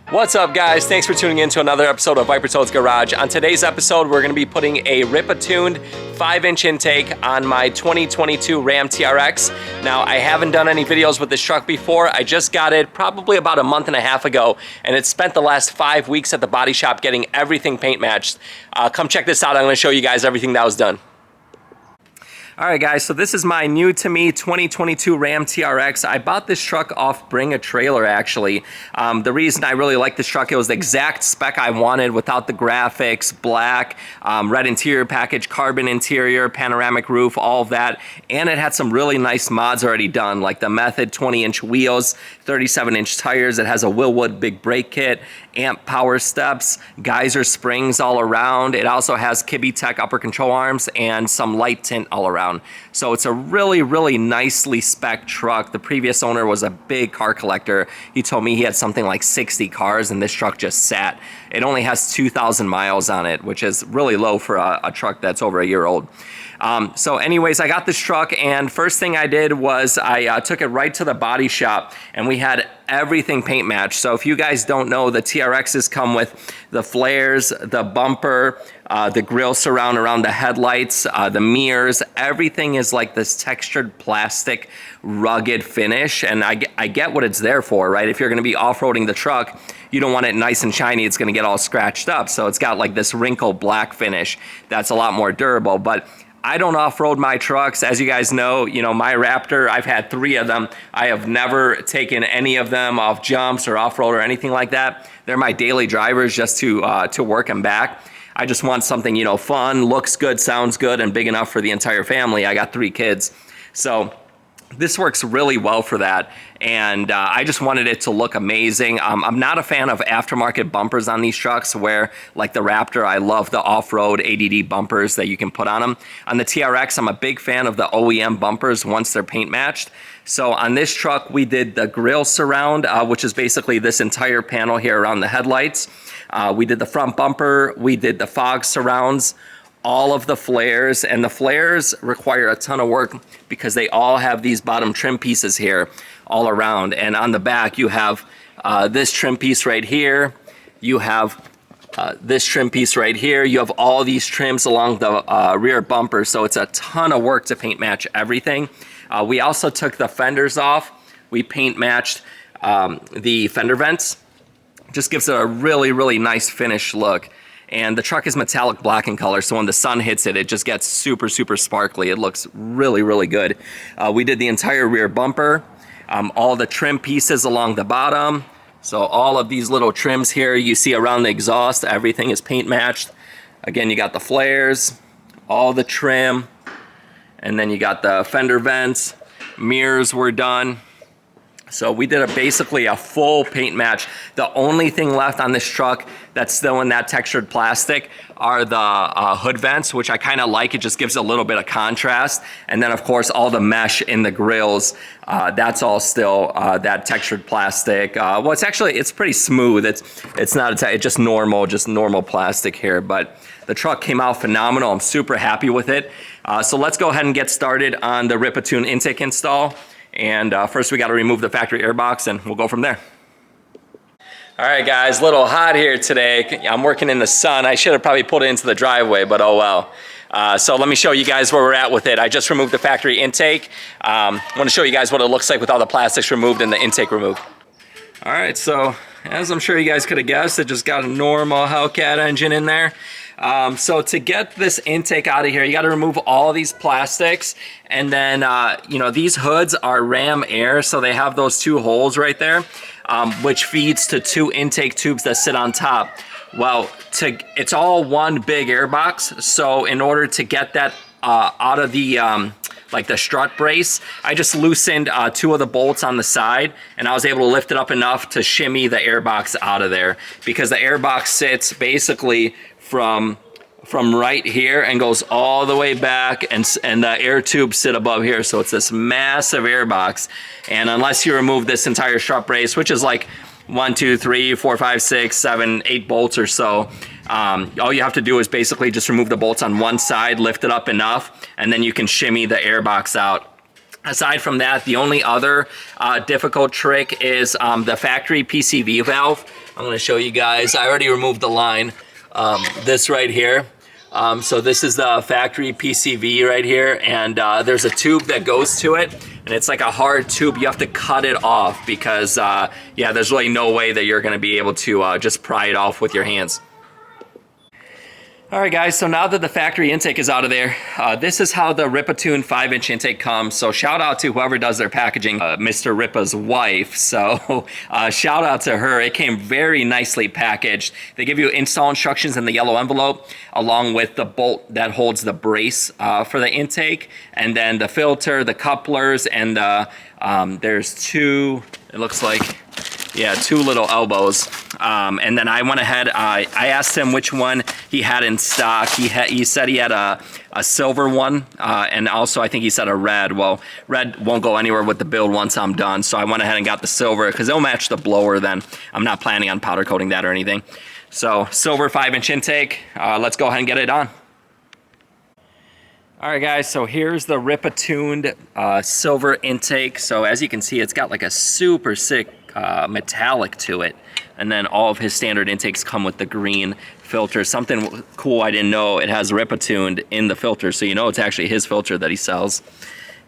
What's up, guys? Thanks for tuning in to another episode of Ripatuned's Garage. On today's episode, we're going to be putting a Ripatuned 5-inch intake on my 2022 Ram TRX. Now, I haven't done any videos with this truck before. I just got it probably about a month and a half ago, and it spent the last 5 weeks at the body shop getting everything paint matched. Come check this out. I'm going to show you guys everything that was done. All right, guys, so this is my new to me 2022 Ram TRX. I bought this truck off Bring a Trailer, actually. The reason I really like this truck, it was the exact spec I wanted without the graphics, black, red interior package, carbon interior, panoramic roof, all of that. And it had some really nice mods already done, like the Method 20-inch wheels, 37-inch tires. It has a Willwood big brake kit, amp power steps, geyser springs all around. It also has Kibby Tech upper control arms and some light tint all around. So it's a really nicely spec'd truck. The previous owner was a big car collector. He told me he had something like 60 cars and this truck just sat. It only has 2,000 miles on it, which is really low for a truck that's over a year old. So anyways, I got this truck, and first thing I did was I took it right to the body shop, and we had everything paint matched. So if you guys don't know, the TRXs come with the flares, the bumper, the grill surround around the headlights, the mirrors. Everything is like this textured plastic, rugged finish, and I get what it's there for, right? If you're going to be off-roading the truck, you don't want it nice and shiny. It's going to get all scratched up. So it's got like this wrinkled black finish that's a lot more durable. But I don't off-road my trucks. As you guys know, my Raptor, I've had 3 of them. I have never taken any of them off jumps or off-road or anything like that. They're my daily drivers just to work and back. I just want something, fun, looks good, sounds good, and big enough for the entire family. I got 3 kids. So this works really well for that, and I just wanted it to look amazing. I'm not a fan of aftermarket bumpers on these trucks where, like the Raptor, I love the off-road ADD bumpers that you can put on them. On the TRX, I'm a big fan of the OEM bumpers once they're paint matched. So on this truck, we did the grill surround, which is basically this entire panel here around the headlights. We did the front bumper, we did the fog surrounds, all of the flares, and the flares require a ton of work because they all have these bottom trim pieces here all around. And on the back, you have this trim piece right here. You have this trim piece right here. You have all these trims along the rear bumper. So it's a ton of work to paint match everything. We also took the fenders off. We paint matched the fender vents. Just gives it a really nice finished look. And the truck is metallic black in color, so when the sun hits it, it just gets super sparkly. It looks really good. We did the entire rear bumper, all the trim pieces along the bottom. So all of these little trims here you see around the exhaust, everything is paint matched. Again, you got the flares, all the trim, and then you got the fender vents. Mirrors were done. So we did basically a full paint match. The only thing left on this truck that's still in that textured plastic are the hood vents, which I kind of like. It just gives a little bit of contrast. And then, of course, all the mesh in the grills, that's all still that textured plastic. Well, it's pretty smooth. It's not it's just normal plastic here. But the truck came out phenomenal. I'm super happy with it. So let's go ahead and get started on the Ripatuned intake install. And first we got to remove the factory airbox, and we'll go from there. All right, guys, a little hot here today. I'm working in the sun. I should have probably pulled it into the driveway, but oh well. So let me show you guys where we're at with it. I just removed the factory intake. I want to show you guys what it looks like with all the plastics removed and the intake removed. All right, so as I'm sure you guys could have guessed, it just got a normal Hellcat engine in there. So to get this intake out of here, you got to remove all these plastics, and then these hoods are Ram Air, so they have those 2 holes right there, which feeds to 2 intake tubes that sit on top. Well, it's all one big air box, so in order to get that out of the like the strut brace, I just loosened 2 of the bolts on the side, and I was able to lift it up enough to shimmy the air box out of there, because the air box sits basically from right here and goes all the way back, and the air tubes sit above here. So it's this massive air box, and unless you remove this entire strut brace, which is like 1, 2, 3, 4, 5, 6, 7, 8 bolts or so, all you have to do is basically just remove the bolts on one side, lift it up enough, and then you can shimmy the air box out. Aside from that, the only other difficult trick is the factory PCV valve. I'm gonna show you guys. I already removed the line, this right here. So this is the factory PCV right here, and there's a tube that goes to it, and it's like a hard tube. You have to cut it off because, yeah, there's really no way that you're gonna be able to just pry it off with your hands. All right, guys, so now that the factory intake is out of there, this is how the Ripatuned 5-inch intake comes. So shout out to whoever does their packaging, Mr. Ripa's wife. So shout out to her. It came very nicely packaged. They give you install instructions in the yellow envelope, along with the bolt that holds the brace for the intake, and then the filter, the couplers, and there's two, it looks like, yeah, two little elbows. And then I went ahead, I asked him which one he had in stock. He said he had a silver one, and also I think he said a red. Well, red won't go anywhere with the build once I'm done, so I went ahead and got the silver because it'll match the blower then. I'm not planning on powder coating that or anything. So silver 5-inch intake, let's go ahead and get it on. All right, guys, so here's the Ripatuned silver intake. So as you can see, it's got like a super sick metallic to it, and then all of his standard intakes come with the green filter. Something cool I didn't know, it has Ripatuned in the filter, so you know it's actually his filter that he sells.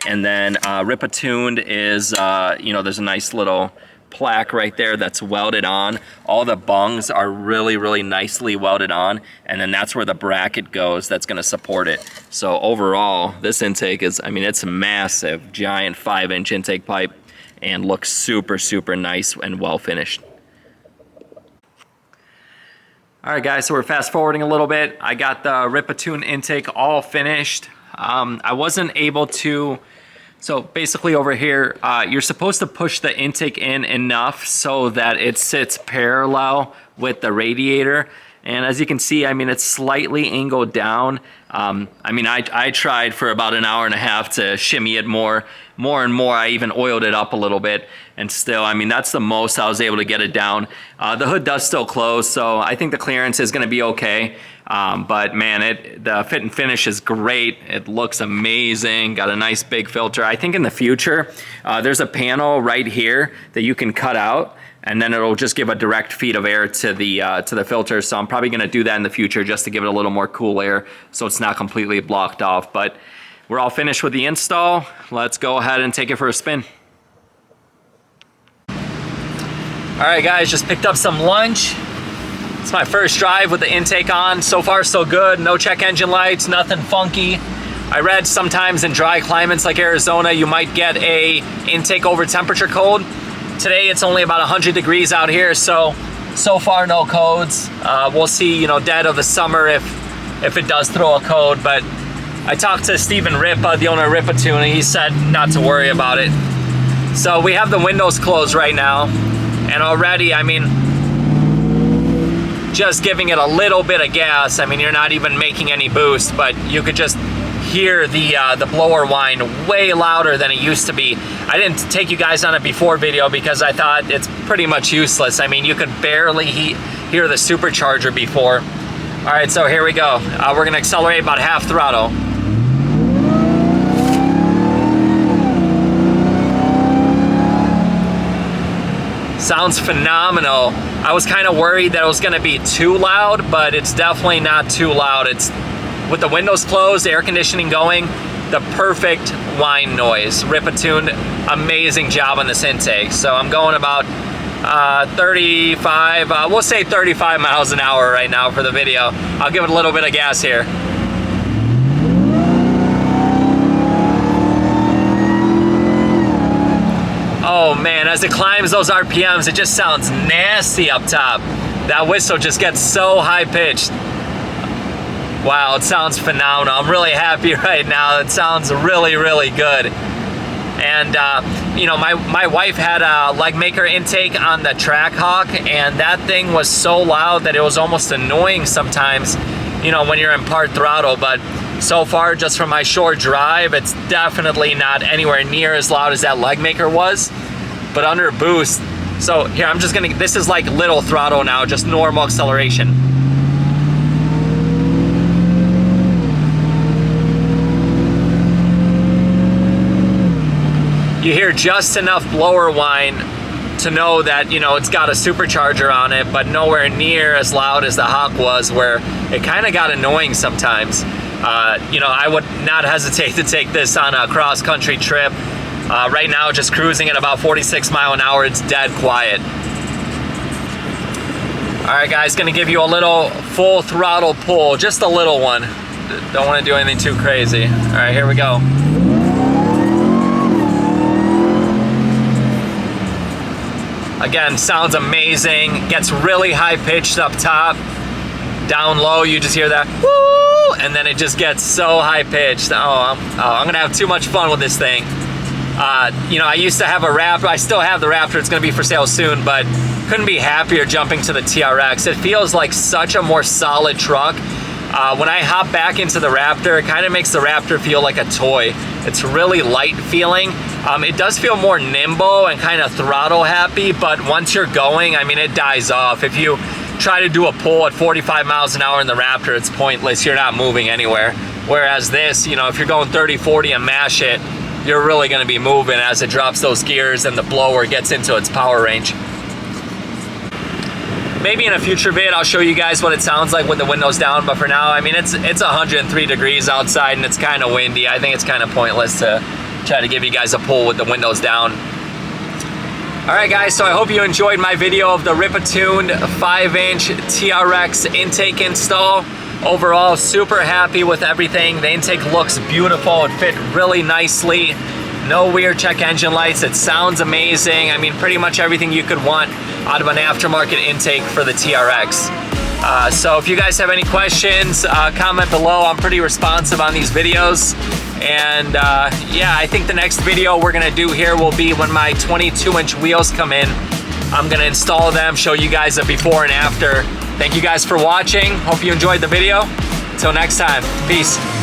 And then Ripatuned is, you know, there's a nice little plaque right there that's welded on. All the bungs are really nicely welded on, and then that's where the bracket goes that's going to support it. So overall, this intake is, I mean, it's a massive, giant 5-inch intake pipe, and looks super nice and well finished. All right, guys, so we're fast forwarding a little bit. I got the Ripatuned intake all finished. I wasn't able to, so basically over here, you're supposed to push the intake in enough so that it sits parallel with the radiator. And as you can see, I mean, it's slightly angled down. I mean, I tried for about an hour and a half to shimmy it more and more. I even oiled it up a little bit, and still, I mean, that's the most I was able to get it down. The hood does still close, so I think the clearance is gonna be okay. But man, the fit and finish is great. It looks amazing. Got a nice big filter. I think in the future, there's a panel right here that you can cut out, and then it'll just give a direct feed of air to the filter. So I'm probably gonna do that in the future just to give it a little more cool air so it's not completely blocked off. But we're all finished with the install. Let's go ahead and take it for a spin. All right, guys, just picked up some lunch. It's my first drive with the intake on. So far, so good. No check engine lights, nothing funky. I read sometimes in dry climates like Arizona, you might get a intake over temperature code. Today, it's only about 100 degrees out here, so far, no codes. We'll see, you know, dead of the summer if it does throw a code, but I talked to Stephen Ripa, the owner of Ripatuned, and he said not to worry about it. So we have the windows closed right now, and already, I mean, just giving it a little bit of gas. I mean, you're not even making any boost, but you could just hear the blower whine way louder than it used to be. I didn't take you guys on a before video because I thought it's pretty much useless. I mean, you could barely hear the supercharger before. All right, so here we go. We're gonna accelerate about half throttle. Sounds phenomenal. I was kind of worried that it was gonna be too loud, but it's definitely not too loud. It's, with the windows closed, air conditioning going, the perfect whine noise. Ripatuned, amazing job on this intake. So I'm going about 35, we'll say 35 miles an hour right now for the video. I'll give it a little bit of gas here. Oh man, as it climbs those RPMs, it just sounds nasty up top. That whistle just gets so high pitched. Wow, it sounds phenomenal. I'm really happy right now. It sounds really good. And you know, my wife had a leg maker intake on the Trackhawk, and that thing was so loud that it was almost annoying sometimes, you know, when you're in part throttle. But so far, just from my short drive, it's definitely not anywhere near as loud as that leg maker was, but under boost. So here, I'm just gonna, this is like little throttle now, just normal acceleration. You hear just enough blower whine to know that, you know, it's got a supercharger on it, but nowhere near as loud as the Hawk was, where it kind of got annoying sometimes. You know, I would not hesitate to take this on a cross-country trip. Right now, just cruising at about 46 miles an hour, it's dead quiet. All right, guys, gonna give you a little full throttle pull, just a little one. Don't want to do anything too crazy. All right, here we go. Again, sounds amazing. Gets really high pitched up top. Down low, you just hear that woo, and then it just gets so high pitched. I'm gonna have too much fun with this thing. You know, I used to have a Raptor. I still have the Raptor. It's gonna be for sale soon, but couldn't be happier jumping to the TRX. It feels like such a more solid truck. When I hop back into the Raptor, it kind of makes the Raptor feel like a toy. It's really light feeling. It does feel more nimble and kind of throttle happy, but once you're going, I mean, it dies off. If you try to do a pull at 45 miles an hour in the Raptor, it's pointless. You're not moving anywhere. Whereas this, you know, if you're going 30, 40 and mash it, you're really gonna be moving as it drops those gears and the blower gets into its power range. Maybe in a future vid, I'll show you guys what it sounds like with the windows down, but for now, I mean, it's 103 degrees outside and it's kind of windy. I think it's kind of pointless to try to give you guys a pull with the windows down. All right, guys, so I hope you enjoyed my video of the Ripatuned 5-inch TRX intake install. Overall, super happy with everything. The intake looks beautiful. It fit really nicely. No weird check engine lights. It sounds amazing. I mean, pretty much everything you could want out of an aftermarket intake for the TRX. So if you guys have any questions, comment below. I'm pretty responsive on these videos. And yeah, I think the next video we're gonna do here will be when my 22-inch wheels come in. I'm gonna install them, show you guys a before and after. Thank you guys for watching. Hope you enjoyed the video. Until next time, peace.